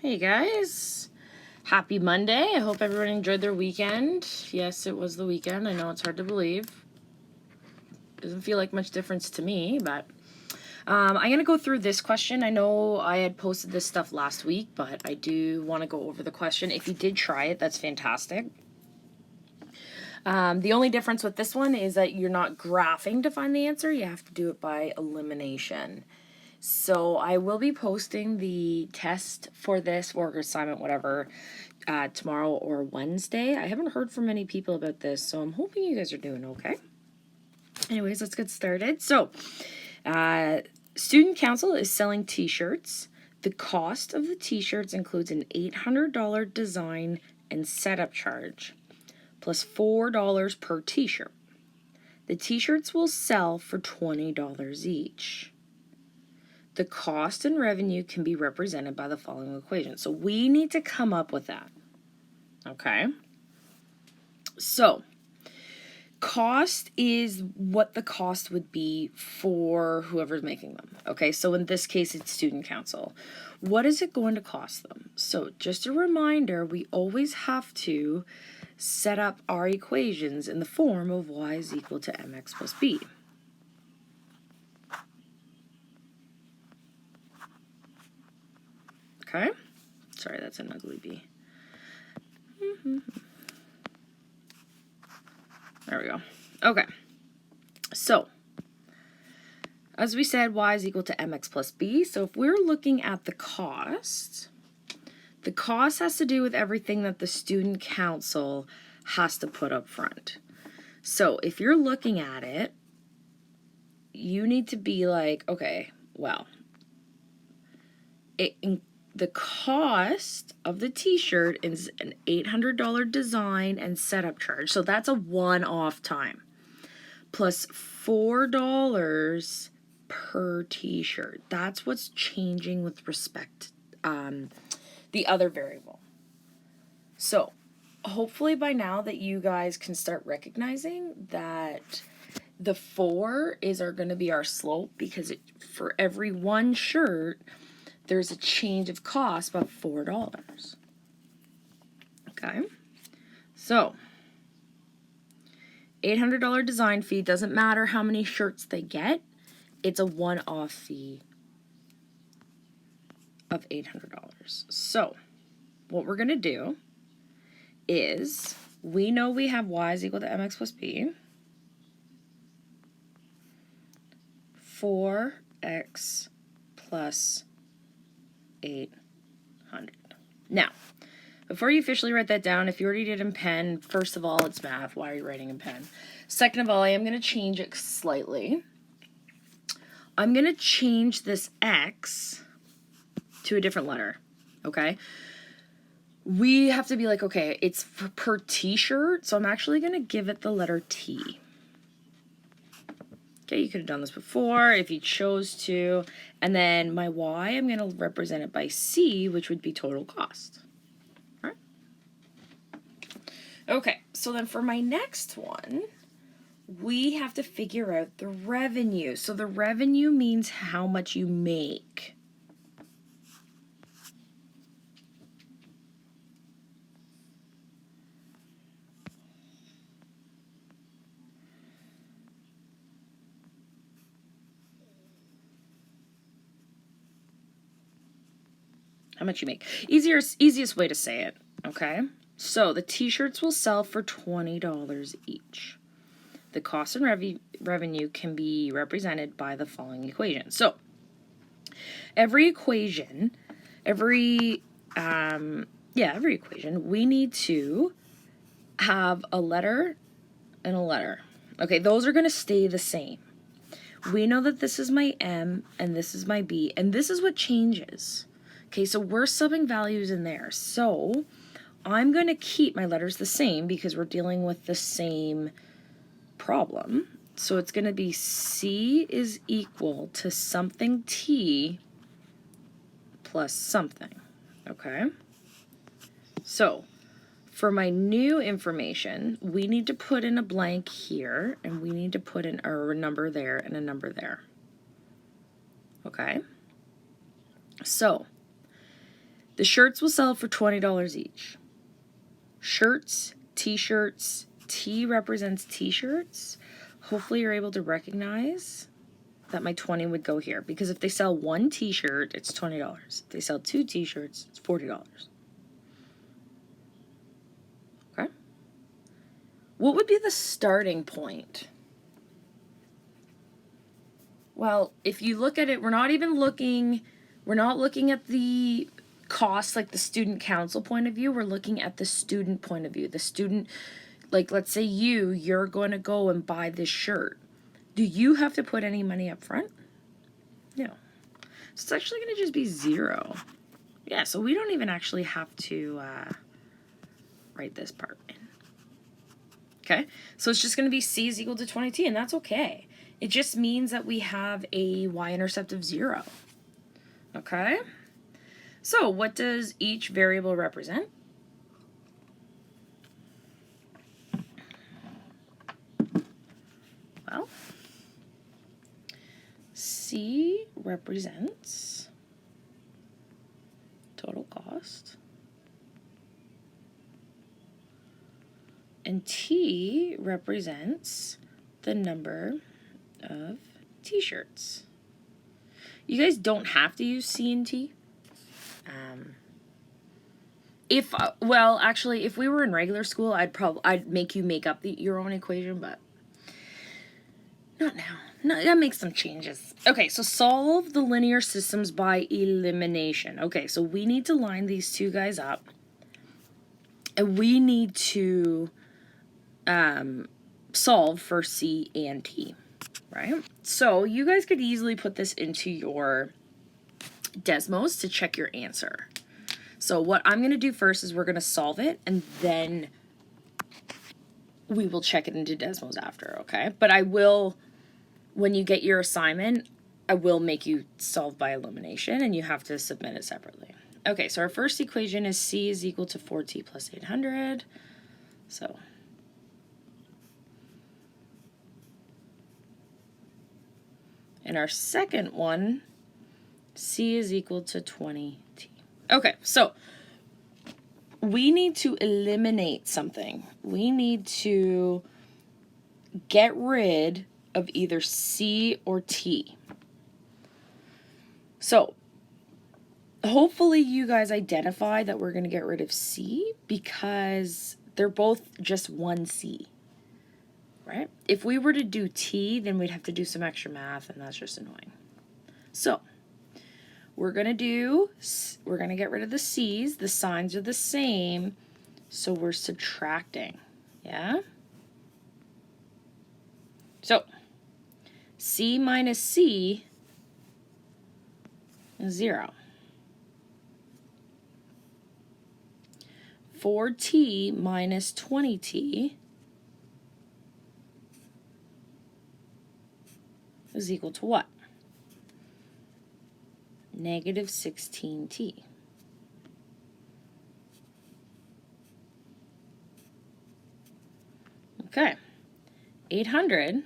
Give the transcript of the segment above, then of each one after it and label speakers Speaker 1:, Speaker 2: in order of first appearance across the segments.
Speaker 1: Hey guys, happy Monday. I hope everyone enjoyed their weekend. Yes, it was the weekend. I know it's hard to believe. Doesn't feel like much difference to me, but I'm going to go through this question. I know I had posted this stuff last week, but I do want to go over the question. If you did try it, that's fantastic. The only difference with this one is that you're not graphing to find the answer. You have to do it by elimination. So I will be posting the test for this work or assignment, whatever, tomorrow or Wednesday. I haven't heard from many people about this, so I'm hoping you guys are doing okay. Anyways, let's get started. So, Student Council is selling t-shirts. The cost of the t-shirts includes an $800 design and setup charge, plus $4 per t-shirt. The t-shirts will sell for $20 each. The cost and revenue can be represented by the following equation. So we need to come up with that. Okay? So, cost is what the cost would be for whoever's making them. Okay? So in this case, it's Student Council. What is it going to cost them? So just a reminder, we always have to set up our equations in the form of y is equal to mx plus b. Okay? Sorry, that's an ugly b. There we go. Okay. So, as we said, y is equal to mx plus b. So if we're looking at the cost has to do with everything that the Student Council has to put up front. So if you're looking at it, you need to be like, okay, well, the cost of the t-shirt is an $800 design and setup charge. So that's a one-off time. Plus $4 per t-shirt. That's what's changing with respect the other variable. So hopefully by now that you guys can start recognizing that the 4 are going to be our slope, because for every one shirt there's a change of cost about $4. Okay, so $800 design fee, doesn't matter how many shirts they get, it's a one-off fee of $800. So what we're going to do is, we know we have y is equal to mx plus b. 4x plus 800. Now, before you officially write that down, if you already did in pen, first of all, it's math. Why are you writing in pen? Second of all, I am going to change it slightly. I'm going to change this x to a different letter, okay? We have to be like, okay, it's per t-shirt, so I'm actually going to give it the letter T. Okay, you could have done this before if you chose to. And then my y, I'm going to represent it by C, which would be total cost. All right. Okay, so then for my next one, we have to figure out the revenue. So the revenue means how much you make. How much you make. Easiest way to say it, okay? So the t-shirts will sell for $20 each. The cost and revenue can be represented by the following equation. So every equation, we need to have a letter and a letter. Okay, those are going to stay the same. We know that this is my M and this is my B, and this is what changes. Okay, so we're subbing values in there. So I'm going to keep my letters the same because we're dealing with the same problem. So it's going to be C is equal to something T plus something. Okay? So for my new information, we need to put in a blank here, and we need to put in a number there and a number there. Okay? So The shirts will sell for $20 each. Shirts, t-shirts, T represents t-shirts. Hopefully you're able to recognize that my 20 would go here, because if they sell one t-shirt, it's $20. If they sell two t-shirts, it's $40. Okay? What would be the starting point? Well, if you look at it, we're not looking at the cost, like the student council point of view. We're looking at the student point of view. The student, like, let's say you're going to go and buy this shirt. Do you have to put any money up front? No. So it's actually going to just be 0. Yeah, so we don't even actually have to write this part in. Okay, so it's just going to be C is equal to 20t, and that's okay. It just means that we have a y-intercept of 0. Okay? So what does each variable represent? Well, C represents total cost, and T represents the number of t-shirts. You guys don't have to use C and T. If we were in regular school, I'd make you make up your own equation, but not now. No, I gotta make some changes. Okay, so solve the linear systems by elimination. Okay, so we need to line these two guys up, and we need to solve for C and T, right? So you guys could easily put this into your Desmos to check your answer. So what I'm going to do first is we're going to solve it, and then we will check it into Desmos after, okay? But I will, when you get your assignment, I will make you solve by elimination, and you have to submit it separately. Okay, so our first equation is C is equal to 4t plus 800. So and our second one, C is equal to 20t. Okay, so we need to eliminate something. We need to get rid of either C or T. So hopefully you guys identify that we're going to get rid of C because they're both just one C, right? If we were to do T, then we'd have to do some extra math, and that's just annoying. So we're going to get rid of the C's. The signs are the same, so we're subtracting, yeah? So C minus C is 0. 4t minus 20t is equal to what? Negative 16t. Okay. 800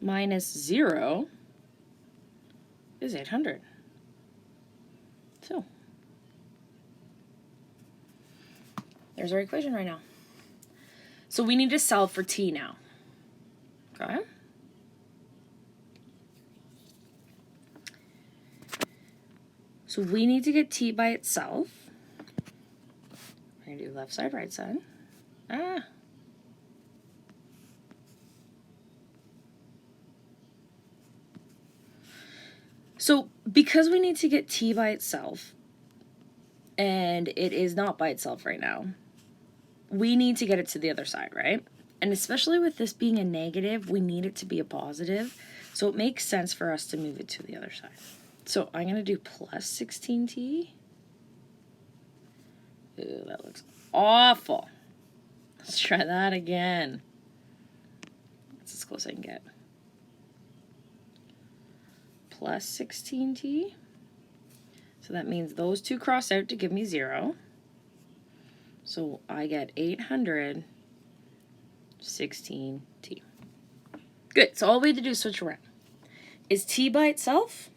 Speaker 1: minus 0 is 800. So there's our equation right now. So we need to solve for t now. Okay? So we need to get t by itself. We're going to do left side, right side. So because we need to get t by itself, and it is not by itself right now, we need to get it to the other side, right? And especially with this being a negative, we need it to be a positive. So it makes sense for us to move it to the other side. So I'm going to do plus 16t. Ooh, that looks awful. Let's try that again. That's as close as I can get. Plus 16t. So that means those two cross out to give me 0. So I get 816t. Good. So all we have to do is switch around. Is t by itself?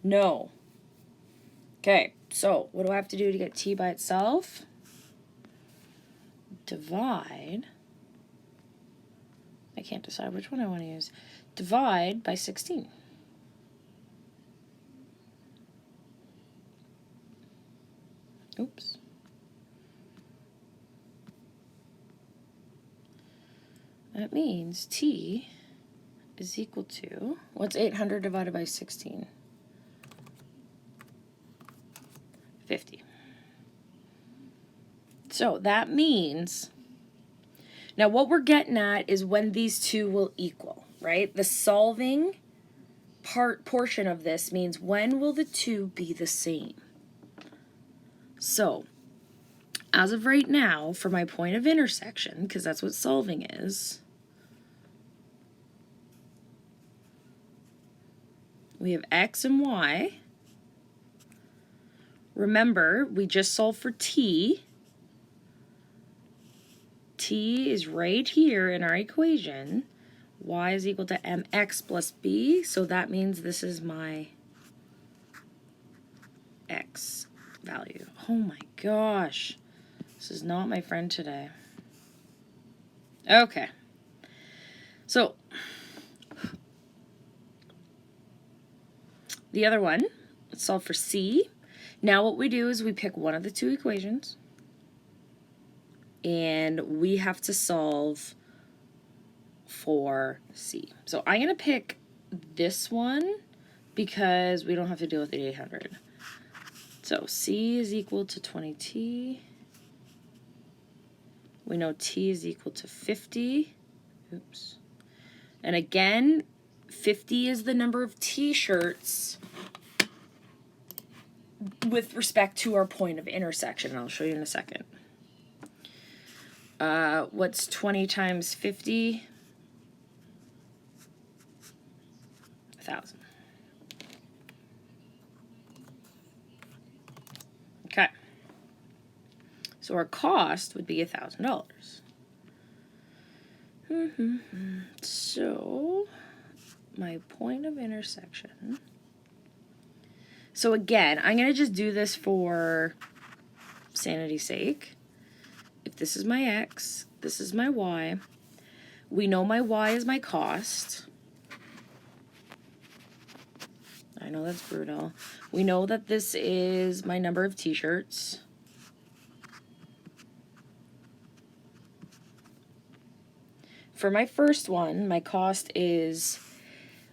Speaker 1: No. Okay, so what do I have to do to get t by itself? Divide. I can't decide which one I want to use. Divide by 16. Oops. That means t is equal to, what's 800 divided by 16? 50. So that means, now what we're getting at is when these two will equal, right? The solving portion of this means when will the two be the same? So, as of right now, for my point of intersection, because that's what solving is, we have x and y. Remember, we just solved for t. T is right here in our equation. Y is equal to mx plus b, so that means this is my x value. Oh my gosh, this is not my friend today. Okay, so the other one, let's solve for c. Now what we do is we pick one of the two equations, and we have to solve for c. So I'm going to pick this one because we don't have to deal with the 800. So c is equal to 20t. We know t is equal to 50. Oops. And again, 50 is the number of t-shirts with respect to our point of intersection. I'll show you in a second. What's 20 times 50? 1,000. Okay. So our cost would be $1,000. So my point of intersection. So again, I'm going to just do this for sanity's sake. If this is my x, this is my y. We know my y is my cost. I know that's brutal. We know that this is my number of t-shirts. For my first one, my cost is,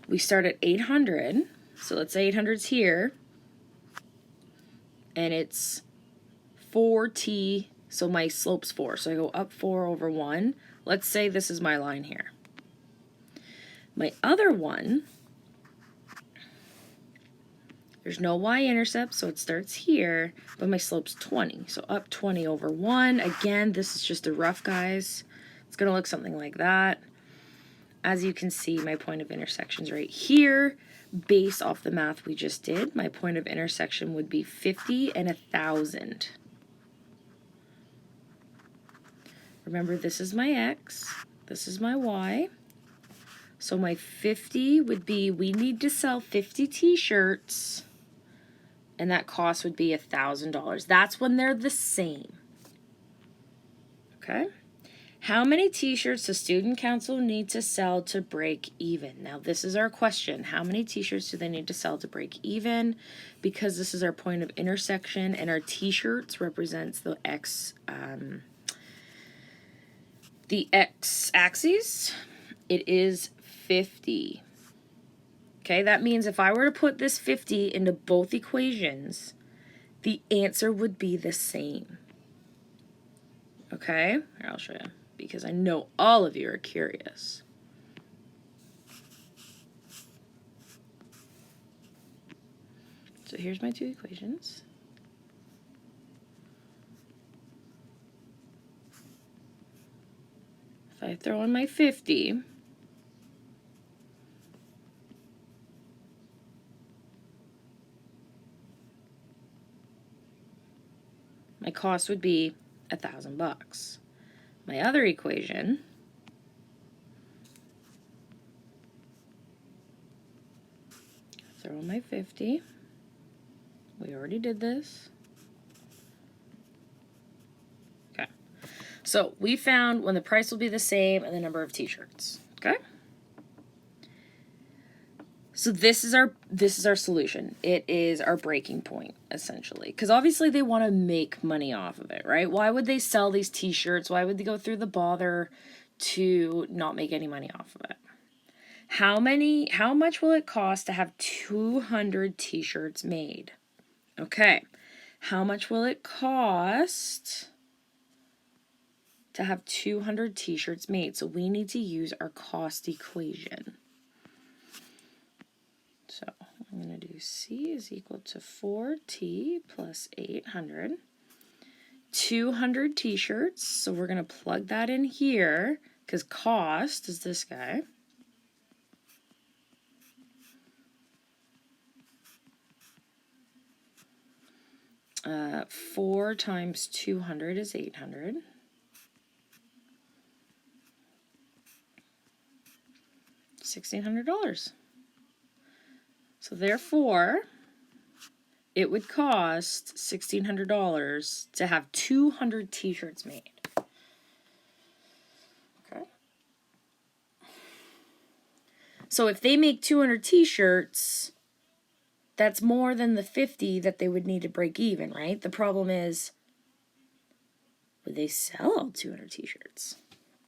Speaker 1: we start at 800. So let's say 800's here. And it's 4t, so my slope's 4. So I go up 4 over 1. Let's say this is my line here. My other one, there's no y-intercept, so it starts here, but my slope's 20. So up 20 over 1. Again, this is just a rough, guys. It's going to look something like that. As you can see, my point of intersection is right here. Based off the math we just did, my point of intersection would be 50 and 1,000. Remember, this is my x, this is my y. So my 50 would be, we need to sell 50 t-shirts, and that cost would be $1,000. That's when they're the same. Okay? How many t-shirts does student council need to sell to break even? Now, this is our question. How many t-shirts do they need to sell to break even? Because this is our point of intersection, and our t-shirts represents the x-axis. It is 50. Okay, that means if I were to put this 50 into both equations, the answer would be the same. Okay, here, I'll show you, because I know all of you are curious. So here's my two equations. If I throw in my 50, my cost would be $1,000. My other equation, throw in my 50. We already did this. Okay. So we found when the price will be the same and the number of t-shirts. Okay. So this is our solution. It is our breaking point, essentially. Because obviously they want to make money off of it, right? Why would they sell these t-shirts? Why would they go through the bother to not make any money off of it? How much will it cost to have 200 t-shirts made? Okay. How much will it cost to have 200 t-shirts made? So we need to use our cost equation. So I'm going to do C is equal to 4t plus 800. 200 t-shirts. So we're going to plug that in here because cost is this guy. 4 times 200 is 800. $1,600. So therefore, it would cost $1,600 to have 200 t-shirts made. Okay. So if they make 200 t-shirts, that's more than the 50 that they would need to break even, right? The problem is, would they sell all 200 t-shirts?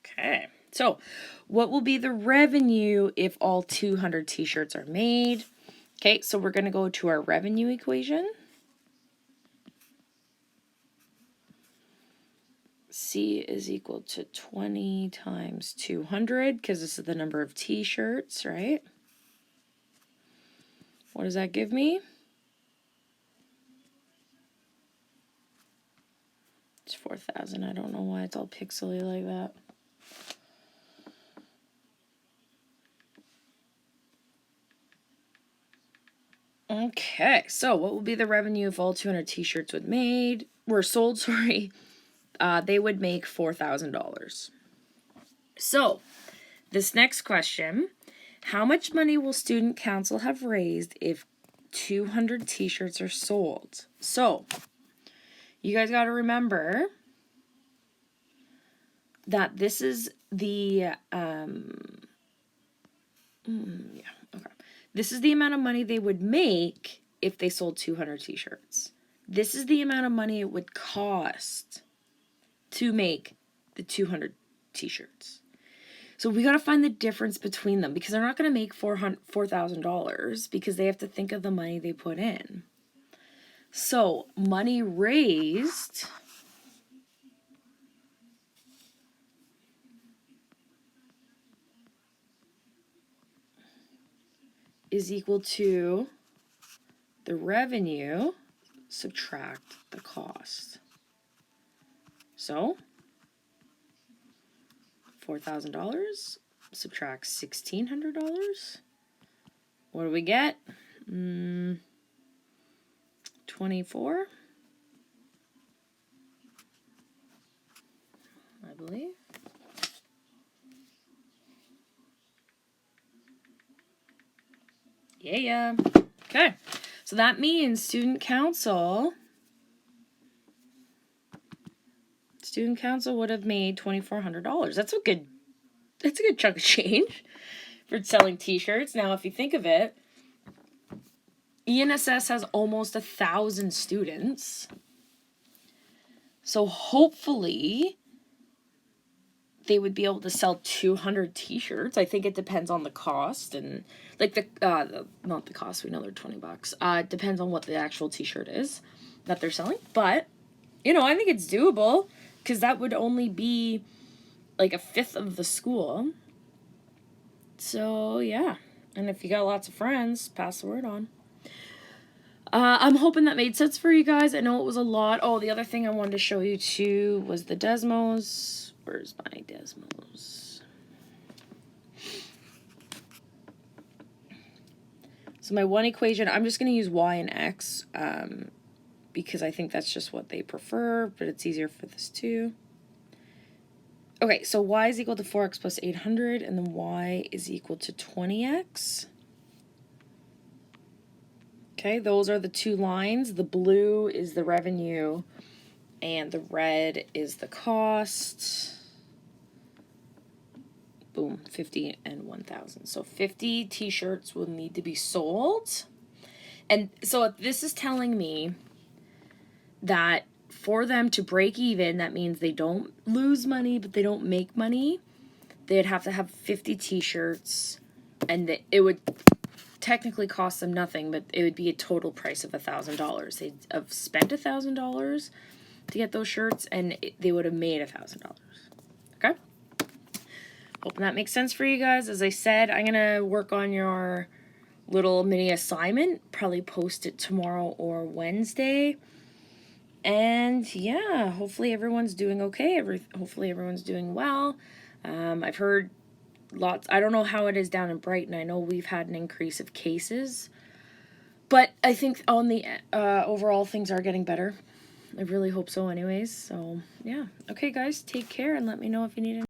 Speaker 1: Okay. So what will be the revenue if all 200 t-shirts are made? Okay, so we're going to go to our revenue equation. C is equal to 20 times 200, because this is the number of t-shirts, right? What does that give me? It's 4,000. I don't know why it's all pixely like that. Okay, so what will be the revenue if all 200 t-shirts were sold, sorry. They would make $4,000. So, this next question, how much money will Student Council have raised if 200 t-shirts are sold? So, you guys got to remember that this is the, This is the amount of money they would make if they sold 200 t-shirts. This is the amount of money it would cost to make the 200 t-shirts. So we got to find the difference between them because they're not going to make $4,000 because they have to think of the money they put in. So money raised is equal to the revenue subtract the cost. So $4,000 subtract $1,600. What do we get? 24, I believe. Yeah. Okay. So that means Student Council would have made $2,400. That's a good chunk of change for selling t-shirts. Now, if you think of it, ENSS has almost 1,000 students. So hopefully they would be able to sell 200 t-shirts. I think it depends on the cost and like not the cost, we know they're $20. It depends on what the actual t-shirt is that they're selling. But, I think it's doable because that would only be like a fifth of the school. So, yeah. And if you got lots of friends, pass the word on. I'm hoping that made sense for you guys. I know it was a lot. Oh, the other thing I wanted to show you too was the Desmos. Where's my Desmos? So my one equation, I'm just going to use y and x because I think that's just what they prefer, but it's easier for this too. Okay, so y is equal to 4x plus 800, and then y is equal to 20x. Okay, those are the two lines. The blue is the revenue and the red is the cost. Boom, 50 and 1,000. So 50 t-shirts will need to be sold. And so this is telling me that for them to break even, that means they don't lose money, but they don't make money. They'd have to have 50 t-shirts, and it would technically cost them nothing, but it would be a total price of $1,000. They'd have spent $1,000 to get those shirts, and they would have made $1,000. Okay? Hoping that makes sense for you guys. As I said, I'm gonna work on your little mini assignment, probably post it tomorrow or Wednesday. And yeah, hopefully everyone's doing okay. Hopefully everyone's doing well. I've heard lots. I don't know how it is down in Brighton. I know we've had an increase of cases, but I think on the overall things are getting better. I really hope so anyways. So yeah. Okay guys, take care and let me know if you need any